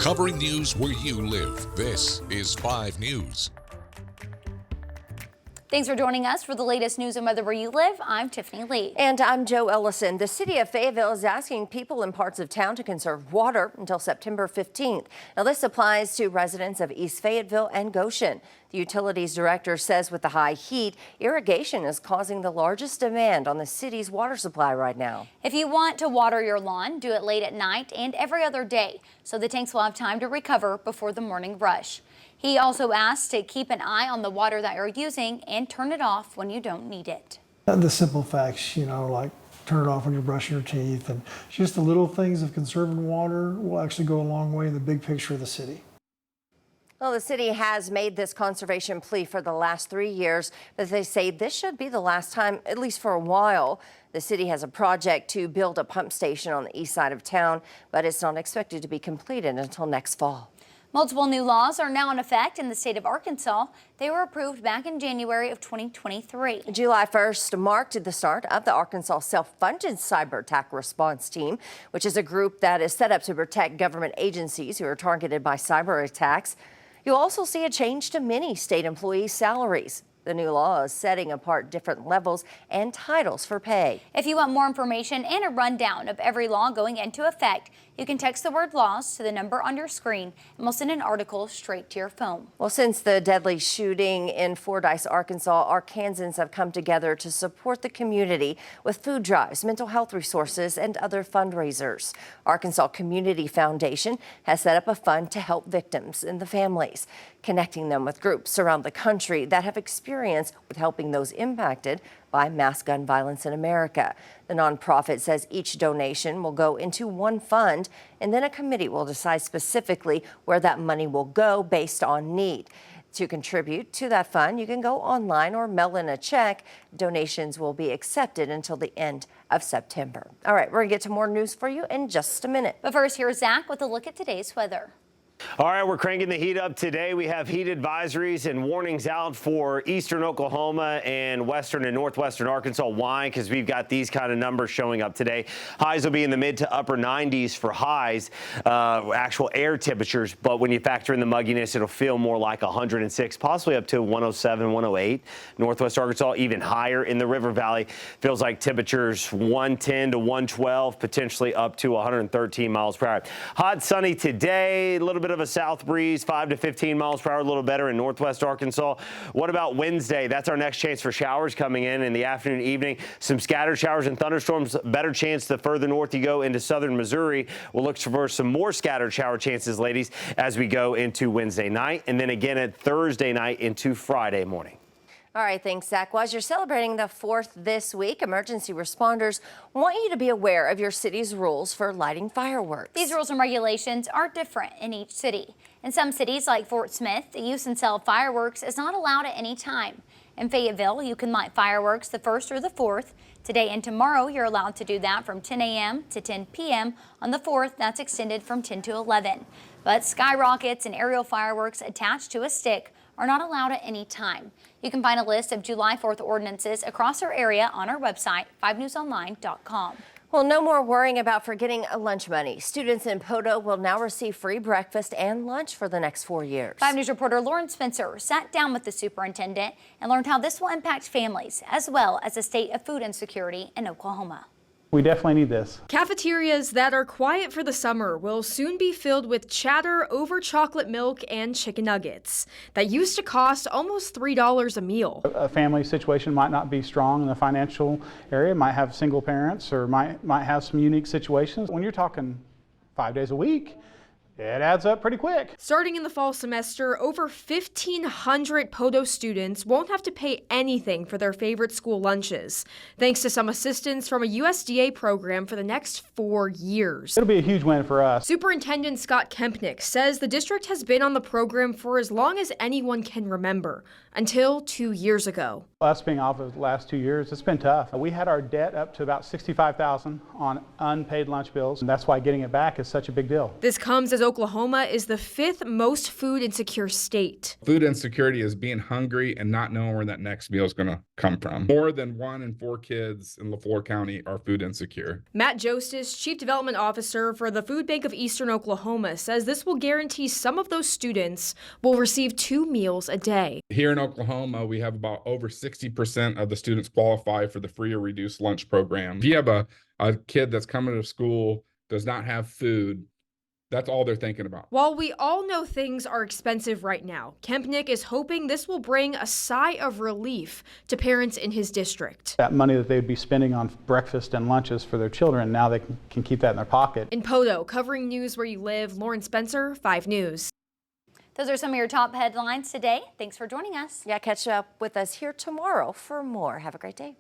covering news where you live. This is 5 News. Thanks for joining us for the latest news and weather where you live. I'm Tiffany Lee. And I'm Joe Ellison. The city of Fayetteville is asking people in parts of town to conserve water until September 15th. Now, this applies to residents of East Fayetteville and Goshen. The utilities director says with the high heat, irrigation is causing the largest demand on the city's water supply right now. If you want to water your lawn, do it late at night and every other day so the tanks will have time to recover before the morning rush. He also asked to keep an eye on the water that you're using and turn it off when you don't need it. The simple facts, like turn it off when you're brushing your teeth, and just the little things of conserving water will actually go a long way in the big picture of the city. Well, the city has made this conservation plea for the last 3 years, but they say this should be the last time, at least for a while. The city has a project to build a pump station on the east side of town, but it's not expected to be completed until next fall. Multiple new laws are now in effect in the state of Arkansas. They were approved back in January of 2023. July 1st marked the start of the Arkansas Self-Funded Cyber Attack Response Team, which is a group that is set up to protect government agencies who are targeted by cyber attacks. You'll also see a change to many state employees' salaries. The new law is setting apart different levels and titles for pay. If you want more information and a rundown of every law going into effect, you can text the word laws to the number on your screen and we'll send an article straight to your phone. Well, since the deadly shooting in Fordyce, Arkansas, Arkansans have come together to support the community with food drives, mental health resources, and other fundraisers. Arkansas Community Foundation has set up a fund to help victims and the families, connecting them with groups around the country that have experience with helping those impacted by mass gun violence in America. The nonprofit says each donation will go into one fund, and then a committee will decide specifically where that money will go based on need. To contribute to that fund, you can go online or mail in a check. Donations will be accepted until the end of September. All right, we're going to get to more news for you in just a minute. But first, here's Zach with a look at today's weather. All right, we're cranking the heat up today. We have heat advisories and warnings out for eastern Oklahoma and western and northwestern Arkansas. Why? Because we've got these kind of numbers showing up today. Highs will be in the mid to upper 90s for highs, actual air temperatures. But when you factor in the mugginess, it'll feel more like 106, possibly up to 107, 108. Northwest Arkansas, even higher in the River Valley. Feels like temperatures 110 to 112, potentially up to 113 miles per hour. Hot, sunny today, a little bit of a south breeze, 5 to 15 miles per hour, a little better in northwest Arkansas. What about Wednesday? That's our next chance for showers coming in the afternoon, evening. Some scattered showers and thunderstorms. Better chance the further north you go into southern Missouri. We'll look for some more scattered shower chances, ladies, as we go into Wednesday night and then again at Thursday night into Friday morning. All right, thanks, Zach. Well, as you're celebrating the 4th this week, emergency responders want you to be aware of your city's rules for lighting fireworks. These rules and regulations are different in each city. In some cities, like Fort Smith, the use and sale of fireworks is not allowed at any time. In Fayetteville, you can light fireworks the 1st or the 4th. Today and tomorrow, you're allowed to do that from 10 a.m. to 10 p.m. On the 4th, that's extended from 10 to 11. But skyrockets and aerial fireworks attached to a stick are not allowed at any time. You can find a list of July 4th ordinances across our area on our website, 5newsonline.com. Well, no more worrying about forgetting lunch money. Students in Poto will now receive free breakfast and lunch for the next 4 years. 5 News reporter Lauren Spencer sat down with the superintendent and learned how this will impact families, as well as the state of food insecurity in Oklahoma. We definitely need this. Cafeterias that are quiet for the summer will soon be filled with chatter over chocolate milk and chicken nuggets that used to cost almost $3 a meal. A family situation might not be strong in the financial area, might have single parents or might have some unique situations. When you're talking 5 days a week, it adds up pretty quick. Starting in the fall semester, over 1,500 Poto students won't have to pay anything for their favorite school lunches, thanks to some assistance from a USDA program for the next 4 years. It'll be a huge win for us. Superintendent Scott Kempnick says the district has been on the program for as long as anyone can remember, until 2 years ago. Us being off of the last 2 years, it's been tough. We had our debt up to about $65,000 on unpaid lunch bills, and that's why getting it back is such a big deal. This comes as Oklahoma is the 5th most food insecure state. Food insecurity is being hungry and not knowing where that next meal is going to come from. More than 1 in 4 kids in LaFleur County are food insecure. Matt Jostis, Chief Development Officer for the Food Bank of Eastern Oklahoma, says this will guarantee some of those students will receive 2 meals a day. Here in Oklahoma, we have about over 60% of the students qualify for the free or reduced lunch program. If you have a kid that's coming to school, does not have food, that's all they're thinking about. While we all know things are expensive right now, Kempnick is hoping this will bring a sigh of relief to parents in his district. That money that they'd be spending on breakfast and lunches for their children, now they can keep that in their pocket. In Podo, covering news where you live, Lauren Spencer, 5 News. Those are some of your top headlines today. Thanks for joining us. Yeah, catch up with us here tomorrow for more. Have a great day.